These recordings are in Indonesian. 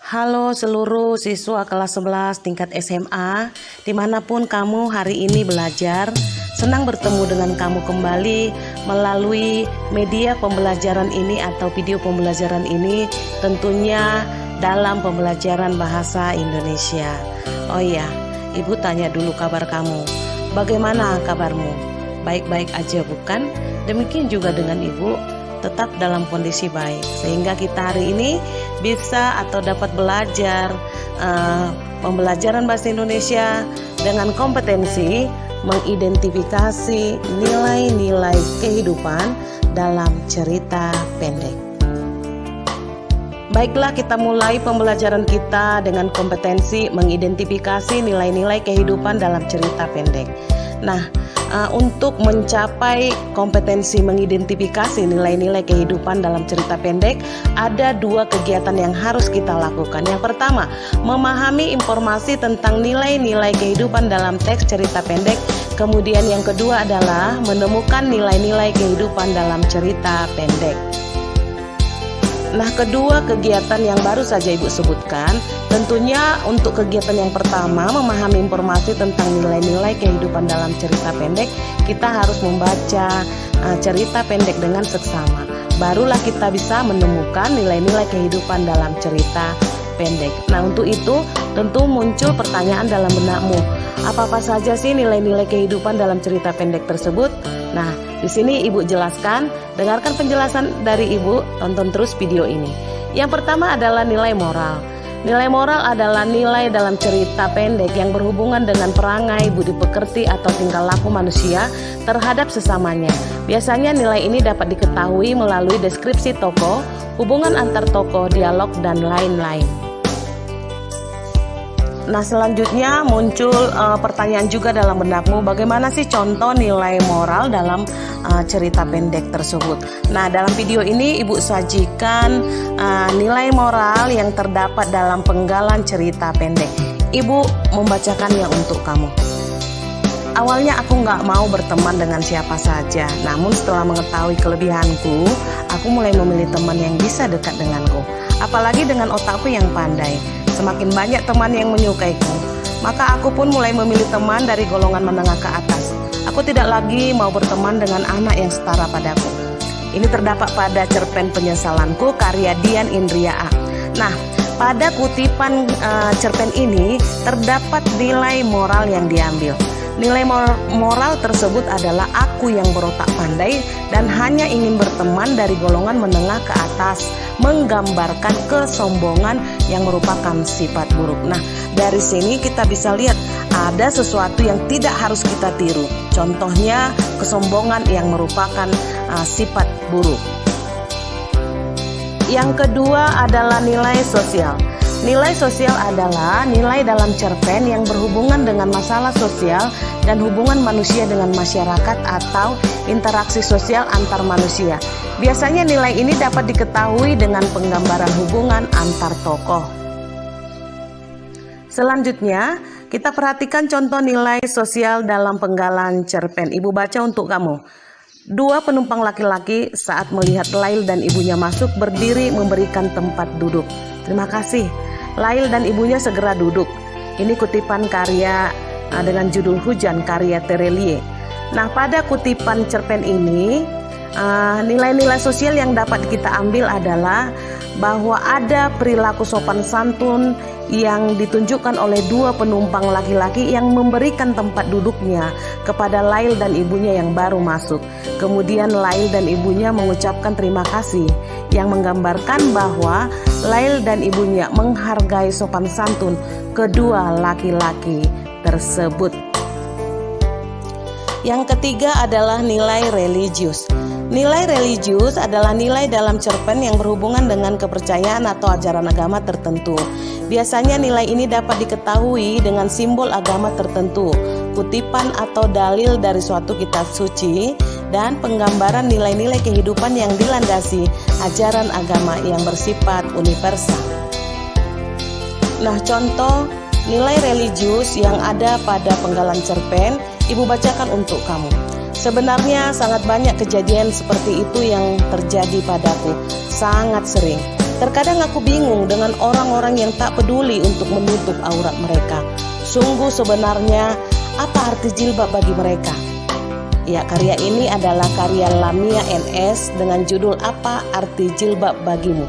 Halo seluruh siswa kelas 11 tingkat SMA, dimanapun kamu hari ini belajar. Senang bertemu dengan kamu kembali melalui media pembelajaran ini atau video pembelajaran ini, tentunya dalam pembelajaran bahasa Indonesia. Oh iya, Ibu tanya dulu kabar kamu. Bagaimana kabarmu? Baik-baik aja bukan? Demikian juga dengan Ibu, tetap dalam kondisi baik, sehingga kita hari ini bisa atau dapat belajar pembelajaran bahasa Indonesia dengan kompetensi mengidentifikasi nilai-nilai kehidupan dalam cerita pendek. Baiklah, kita mulai pembelajaran kita dengan kompetensi mengidentifikasi nilai-nilai kehidupan dalam cerita pendek. Nah, untuk mencapai kompetensi mengidentifikasi nilai-nilai kehidupan dalam cerita pendek, ada dua kegiatan yang harus kita lakukan. Yang pertama, memahami informasi tentang nilai-nilai kehidupan dalam teks cerita pendek. Kemudian yang kedua adalah menemukan nilai-nilai kehidupan dalam cerita pendek. Nah, kedua kegiatan yang baru saja Ibu sebutkan, tentunya untuk kegiatan yang pertama, memahami informasi tentang nilai-nilai kehidupan dalam cerita pendek, kita harus membaca cerita pendek dengan seksama. Barulah kita bisa menemukan nilai-nilai kehidupan dalam cerita pendek. Nah, untuk itu tentu muncul pertanyaan dalam benakmu. Apa-apa saja sih nilai-nilai kehidupan dalam cerita pendek tersebut? Nah, di sini Ibu jelaskan, dengarkan penjelasan dari Ibu, tonton terus video ini. Yang pertama adalah nilai moral. Nilai moral adalah nilai dalam cerita pendek yang berhubungan dengan perangai, budi pekerti atau tingkah laku manusia terhadap sesamanya. Biasanya nilai ini dapat diketahui melalui deskripsi tokoh, hubungan antar tokoh, dialog, dan lain-lain. Nah, selanjutnya muncul pertanyaan juga dalam benakmu, bagaimana sih contoh nilai moral dalam cerita pendek tersebut. Nah, dalam video ini Ibu sajikan nilai moral yang terdapat dalam penggalan cerita pendek. Ibu membacakannya untuk kamu. Awalnya aku nggak mau berteman dengan siapa saja, namun setelah mengetahui kelebihanku, aku mulai memilih teman yang bisa dekat denganku, apalagi dengan otakku yang pandai. Semakin banyak teman yang menyukaiku, maka aku pun mulai memilih teman dari golongan menengah ke atas. Aku tidak lagi mau berteman dengan anak yang setara padaku. Ini terdapat pada cerpen penyesalanku karya Dian Indria A. Nah, pada kutipan cerpen ini terdapat nilai moral yang diambil. Nilai moral tersebut adalah aku yang berotak pandai dan hanya ingin berteman dari golongan menengah ke atas, menggambarkan kesombongan yang merupakan sifat buruk. Nah, dari sini kita bisa lihat ada sesuatu yang tidak harus kita tiru. Contohnya kesombongan yang merupakan sifat buruk. Yang kedua adalah nilai sosial. Nilai sosial adalah nilai dalam cerpen yang berhubungan dengan masalah sosial dan hubungan manusia dengan masyarakat atau interaksi sosial antar manusia. Biasanya nilai ini dapat diketahui dengan penggambaran hubungan antar tokoh. Selanjutnya, kita perhatikan contoh nilai sosial dalam penggalan cerpen. Ibu baca untuk kamu. Dua penumpang laki-laki saat melihat Lail dan ibunya masuk berdiri memberikan tempat duduk. Terima kasih. Lail dan ibunya segera duduk. Ini kutipan karya dengan judul Hujan karya Terelie. Nah, pada kutipan cerpen ini nilai-nilai sosial yang dapat kita ambil adalah bahwa ada perilaku sopan santun yang ditunjukkan oleh dua penumpang laki-laki yang memberikan tempat duduknya kepada Lail dan ibunya yang baru masuk. Kemudian Lail dan ibunya mengucapkan terima kasih, yang menggambarkan bahwa Lail dan ibunya menghargai sopan santun kedua laki-laki tersebut. Yang ketiga adalah nilai religius. Nilai religius adalah nilai dalam cerpen yang berhubungan dengan kepercayaan atau ajaran agama tertentu. Biasanya nilai ini dapat diketahui dengan simbol agama tertentu, kutipan atau dalil dari suatu kitab suci, dan penggambaran nilai-nilai kehidupan yang dilandasi ajaran agama yang bersifat universal. Nah, contoh nilai religius yang ada pada penggalan cerpen, Ibu bacakan untuk kamu. Sebenarnya sangat banyak kejadian seperti itu yang terjadi padaku, sangat sering. Terkadang aku bingung dengan orang-orang yang tak peduli untuk menutup aurat mereka. Sungguh sebenarnya apa arti jilbab bagi mereka? Ya, karya ini adalah karya Lamia NS dengan judul Apa Arti Jilbab Bagimu.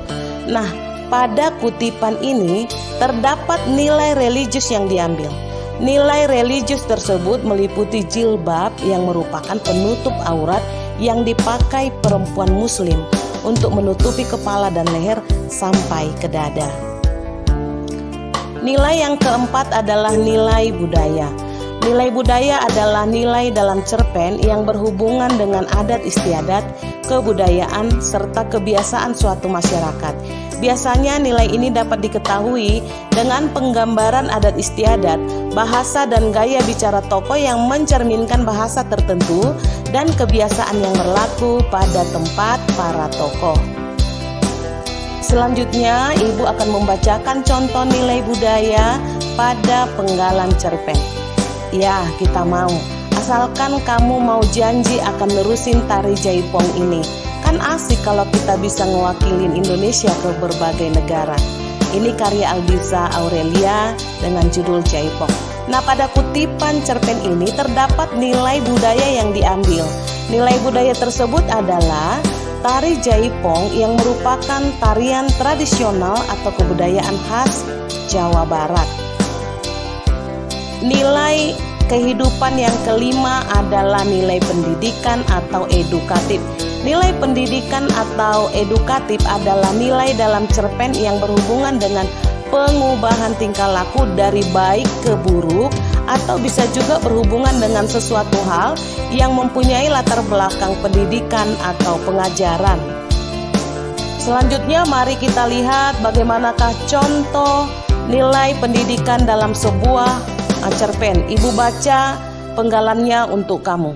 Nah, pada kutipan ini terdapat nilai religius yang diambil. Nilai religius tersebut meliputi jilbab yang merupakan penutup aurat yang dipakai perempuan muslim untuk menutupi kepala dan leher sampai ke dada. Nilai yang keempat adalah nilai budaya. Nilai budaya adalah nilai dalam cerpen yang berhubungan dengan adat istiadat, kebudayaan, serta kebiasaan suatu masyarakat. Biasanya nilai ini dapat diketahui dengan penggambaran adat istiadat, bahasa dan gaya bicara tokoh yang mencerminkan bahasa tertentu dan kebiasaan yang berlaku pada tempat para tokoh. Selanjutnya, Ibu akan membacakan contoh nilai budaya pada penggalan cerpen. Ya, kita mau. Asalkan kamu mau janji akan nerusin tari jaipong ini. Kan asik kalau kita bisa ngewakilin Indonesia ke berbagai negara. Ini karya Aldiza Aurelia dengan judul Jaipong. Nah, pada kutipan cerpen ini terdapat nilai budaya yang diambil. Nilai budaya tersebut adalah tari jaipong yang merupakan tarian tradisional atau kebudayaan khas Jawa Barat. Nilai kehidupan yang kelima adalah nilai pendidikan atau edukatif. Nilai pendidikan atau edukatif adalah nilai dalam cerpen yang berhubungan dengan pengubahan tingkah laku dari baik ke buruk, atau bisa juga berhubungan dengan sesuatu hal yang mempunyai latar belakang pendidikan atau pengajaran. Selanjutnya mari kita lihat bagaimanakah contoh nilai pendidikan dalam sebuah cerpen. Ibu baca penggalannya untuk kamu.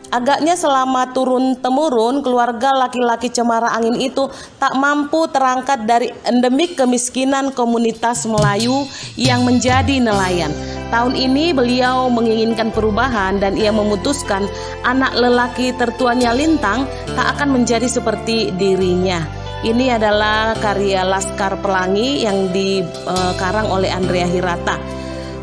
Agaknya selama turun-temurun keluarga laki-laki cemara angin itu tak mampu terangkat dari endemik kemiskinan komunitas Melayu yang menjadi nelayan. Tahun ini beliau menginginkan perubahan dan ia memutuskan anak lelaki tertuanya Lintang tak akan menjadi seperti dirinya. Ini adalah karya Laskar Pelangi yang dikarang oleh Andrea Hirata.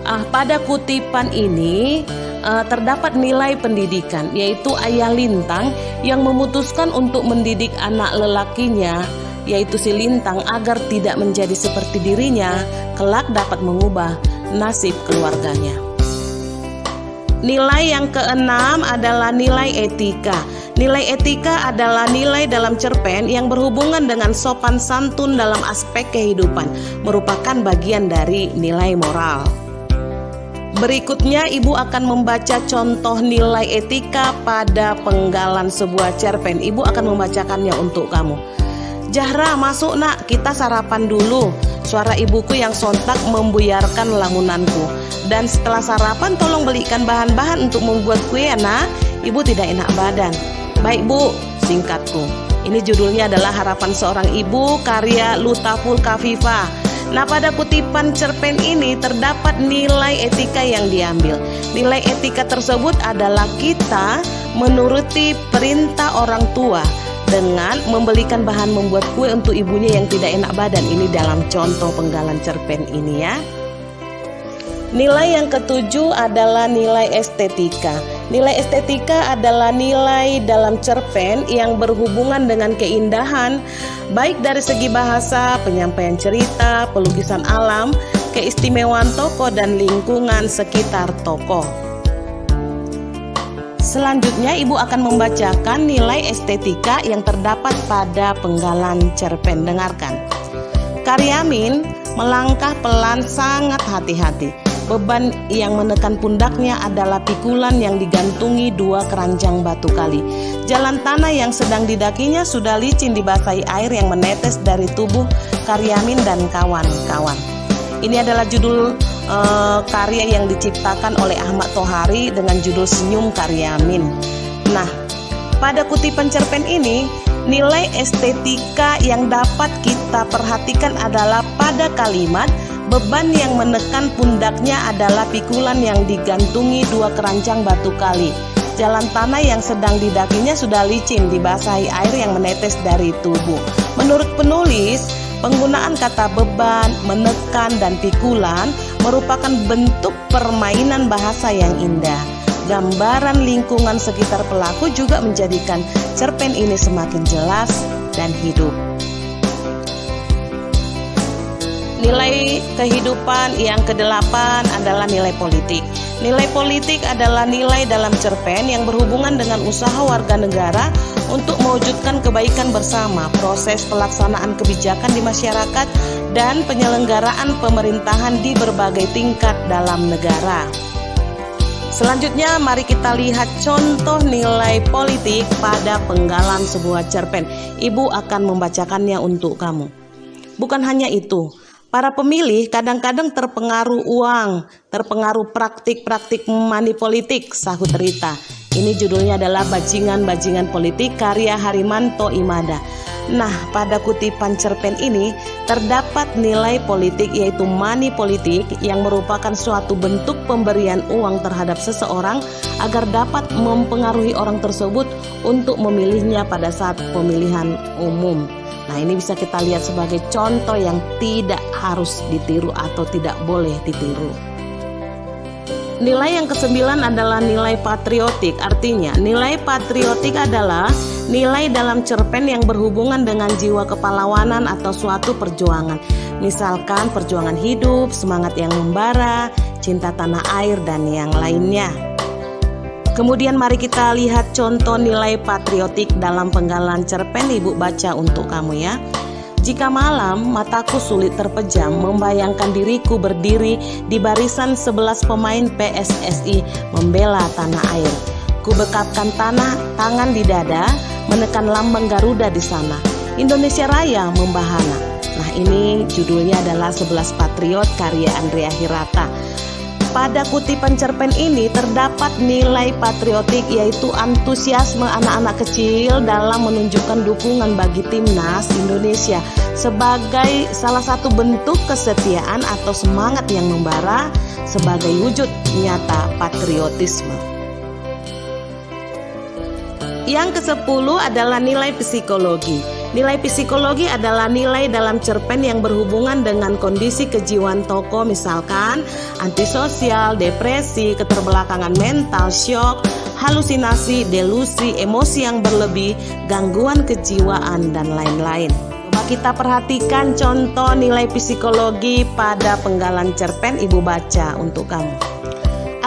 Pada kutipan ini terdapat nilai pendidikan, yaitu ayah Lintang yang memutuskan untuk mendidik anak lelakinya, yaitu si Lintang, agar tidak menjadi seperti dirinya, kelak dapat mengubah nasib keluarganya. Nilai yang keenam adalah nilai etika. Nilai etika adalah nilai dalam cerpen yang berhubungan dengan sopan santun dalam aspek kehidupan, merupakan bagian dari nilai moral. Berikutnya Ibu akan membaca contoh nilai etika pada penggalan sebuah cerpen. Ibu akan membacakannya untuk kamu. Jahra, masuk nak, kita sarapan dulu. Suara ibuku yang sontak membuyarkan lamunanku. Dan setelah sarapan tolong belikan bahan-bahan untuk membuat kue ya nak. Ibu tidak enak badan. Baik Bu, singkatku. Ini judulnya adalah Harapan Seorang Ibu karya Lutaful Kafifa. Nah, pada kutipan cerpen ini terdapat nilai etika yang diambil. Nilai etika tersebut adalah kita menuruti perintah orang tua dengan membelikan bahan membuat kue untuk ibunya yang tidak enak badan. Ini dalam contoh penggalan cerpen ini ya. Nilai yang ketujuh adalah nilai estetika. Nilai estetika adalah nilai dalam cerpen yang berhubungan dengan keindahan, baik dari segi bahasa, penyampaian cerita, pelukisan alam, keistimewaan tokoh dan lingkungan sekitar tokoh. Selanjutnya Ibu akan membacakan nilai estetika yang terdapat pada penggalan cerpen. Dengarkan. Karyamin melangkah pelan sangat hati-hati. Beban yang menekan pundaknya adalah pikulan yang digantungi dua keranjang batu kali. Jalan tanah yang sedang didakinya sudah licin dibasahi air yang menetes dari tubuh Karyamin dan kawan-kawan. Ini adalah judul karya yang diciptakan oleh Ahmad Tohari dengan judul Senyum Karyamin. Nah, pada kutipan cerpen ini, nilai estetika yang dapat kita perhatikan adalah pada kalimat beban yang menekan pundaknya adalah pikulan yang digantungi dua keranjang batu kali. Jalan tanah yang sedang didakinya sudah licin dibasahi air yang menetes dari tubuh. Menurut penulis, Penggunaan kata beban, menekan, dan pikulan merupakan bentuk permainan bahasa yang indah. Gambaran lingkungan sekitar pelaku juga menjadikan cerpen ini semakin jelas dan hidup. Nilai kehidupan yang kedelapan adalah nilai politik. Nilai politik adalah nilai dalam cerpen yang berhubungan dengan usaha warga negara untuk mewujudkan kebaikan bersama, proses pelaksanaan kebijakan di masyarakat, dan penyelenggaraan pemerintahan di berbagai tingkat dalam negara. Selanjutnya mari kita lihat contoh nilai politik pada penggalan sebuah cerpen. Ibu akan membacakannya untuk kamu. Bukan hanya itu, para pemilih kadang-kadang terpengaruh uang, terpengaruh praktik-praktik money politik, sahut Rita. Ini judulnya adalah Bajingan-Bajingan Politik karya Harimanto Imada. Nah, pada kutipan cerpen ini terdapat nilai politik, yaitu money politik, yang merupakan suatu bentuk pemberian uang terhadap seseorang agar dapat mempengaruhi orang tersebut untuk memilihnya pada saat pemilihan umum. Nah, ini bisa kita lihat sebagai contoh yang tidak harus ditiru atau tidak boleh ditiru. Nilai yang kesembilan adalah nilai patriotik. Artinya, nilai patriotik adalah nilai dalam cerpen yang berhubungan dengan jiwa kepahlawanan atau suatu perjuangan. Misalkan perjuangan hidup, semangat yang membara, cinta tanah air, dan yang lainnya. Kemudian mari kita lihat contoh nilai patriotik dalam penggalan cerpen. Ibu baca untuk kamu ya. Jika malam mataku sulit terpejam membayangkan diriku berdiri di barisan 11 pemain PSSI membela tanah air. Ku bekapkan tangan di dada, menekan lambang Garuda di sana. Indonesia Raya membahana. Nah, ini judulnya adalah 11 Patriot karya Andrea Hirata. Pada kutipan cerpen ini terdapat nilai patriotik, yaitu antusiasme anak-anak kecil dalam menunjukkan dukungan bagi timnas Indonesia sebagai salah satu bentuk kesetiaan atau semangat yang membara sebagai wujud nyata patriotisme. Yang ke-10 adalah nilai psikologi. Nilai psikologi adalah nilai dalam cerpen yang berhubungan dengan kondisi kejiwaan tokoh, misalkan antisosial, depresi, keterbelakangan mental, syok, halusinasi, delusi, emosi yang berlebih, gangguan kejiwaan, dan lain-lain. Coba kita perhatikan contoh nilai psikologi pada penggalan cerpen. Ibu baca untuk kamu.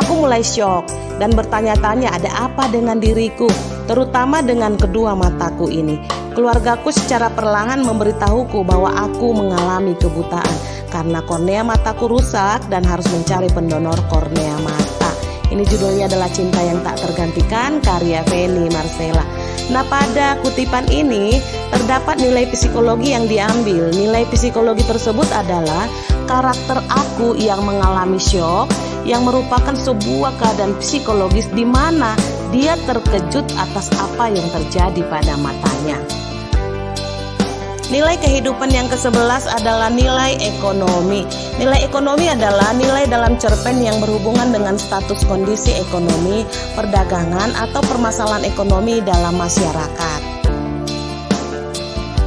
Aku mulai syok dan bertanya-tanya ada apa dengan diriku, terutama dengan kedua mataku ini. Keluargaku secara perlahan memberitahuku bahwa aku mengalami kebutaan karena kornea mataku rusak dan harus mencari pendonor kornea mata. Ini judulnya adalah Cinta Yang Tak Tergantikan karya Feni Marcella. Nah, pada kutipan ini terdapat nilai psikologi yang diambil. Nilai psikologi tersebut adalah karakter aku yang mengalami syok, yang merupakan sebuah keadaan psikologis di mana dia terkejut atas apa yang terjadi pada matanya. Nilai kehidupan yang ke-11 adalah nilai ekonomi. Nilai ekonomi adalah nilai dalam cerpen yang berhubungan dengan status kondisi ekonomi, perdagangan, atau permasalahan ekonomi dalam masyarakat.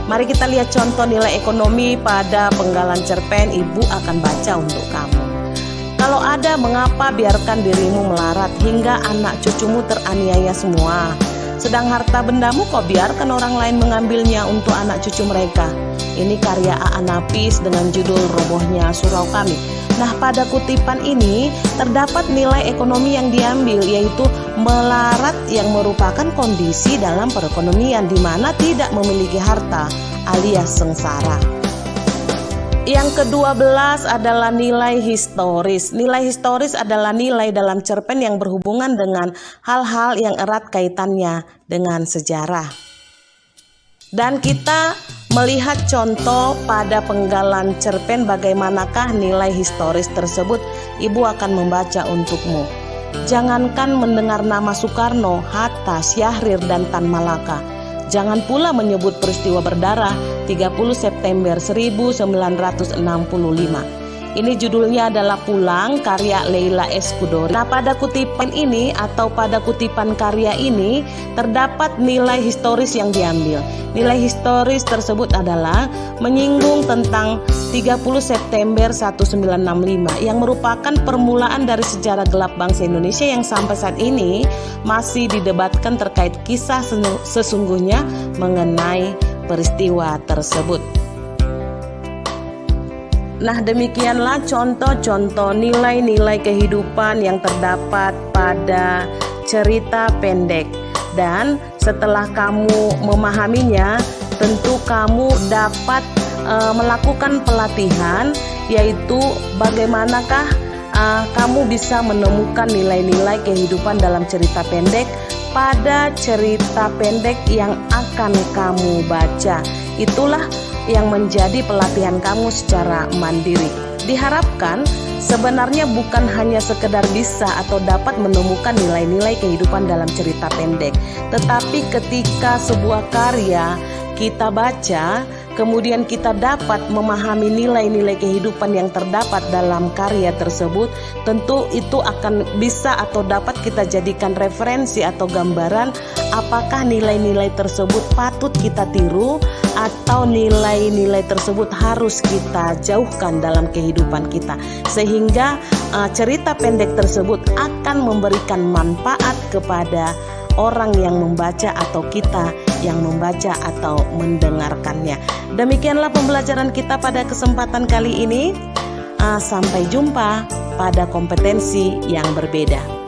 Mari kita lihat contoh nilai ekonomi pada penggalan cerpen. Ibu akan baca untuk kamu. Kalau ada, mengapa biarkan dirimu melarat hingga anak cucumu teraniaya semua? Sedang harta bendamu kau biarkan orang lain mengambilnya untuk anak cucu mereka. Ini karya A.A. Nafis dengan judul Robohnya Surau Kami. Nah, pada kutipan ini terdapat nilai ekonomi yang diambil, yaitu melarat yang merupakan kondisi dalam perekonomian di mana tidak memiliki harta alias sengsara. Yang ke-12 adalah nilai historis. Nilai historis adalah nilai dalam cerpen yang berhubungan dengan hal-hal yang erat kaitannya dengan sejarah. Dan kita melihat contoh pada penggalan cerpen bagaimanakah nilai historis tersebut. Ibu akan membaca untukmu. Jangankan mendengar nama Soekarno, Hatta, Syahrir, dan Tan Malaka. Jangan pula menyebut peristiwa berdarah 30 September 1965. Ini judulnya adalah Pulang, karya Leila Eskudori. Nah, pada kutipan ini atau pada kutipan karya ini terdapat nilai historis yang diambil. Nilai historis tersebut adalah menyinggung tentang 30 September 1965 yang merupakan permulaan dari sejarah gelap bangsa Indonesia yang sampai saat ini masih didebatkan terkait kisah sesungguhnya mengenai peristiwa tersebut. Nah, demikianlah contoh-contoh nilai-nilai kehidupan yang terdapat pada cerita pendek. Dan setelah kamu memahaminya, tentu kamu dapat melakukan pelatihan, yaitu bagaimanakah kamu bisa menemukan nilai-nilai kehidupan dalam cerita pendek pada cerita pendek yang akan kamu baca. Itulah yang menjadi pelatihan kamu secara mandiri. Diharapkan sebenarnya bukan hanya sekedar bisa atau dapat menemukan nilai-nilai kehidupan dalam cerita pendek, tetapi ketika sebuah karya kita baca, kemudian kita dapat memahami nilai-nilai kehidupan yang terdapat dalam karya tersebut, tentu itu akan bisa atau dapat kita jadikan referensi atau gambaran apakah nilai-nilai tersebut patut kita tiru atau nilai-nilai tersebut harus kita jauhkan dalam kehidupan kita, sehingga cerita pendek tersebut akan memberikan manfaat kepada orang yang membaca atau kita yang membaca atau mendengarkannya. Demikianlah pembelajaran kita pada kesempatan kali ini. Sampai jumpa pada kompetensi yang berbeda.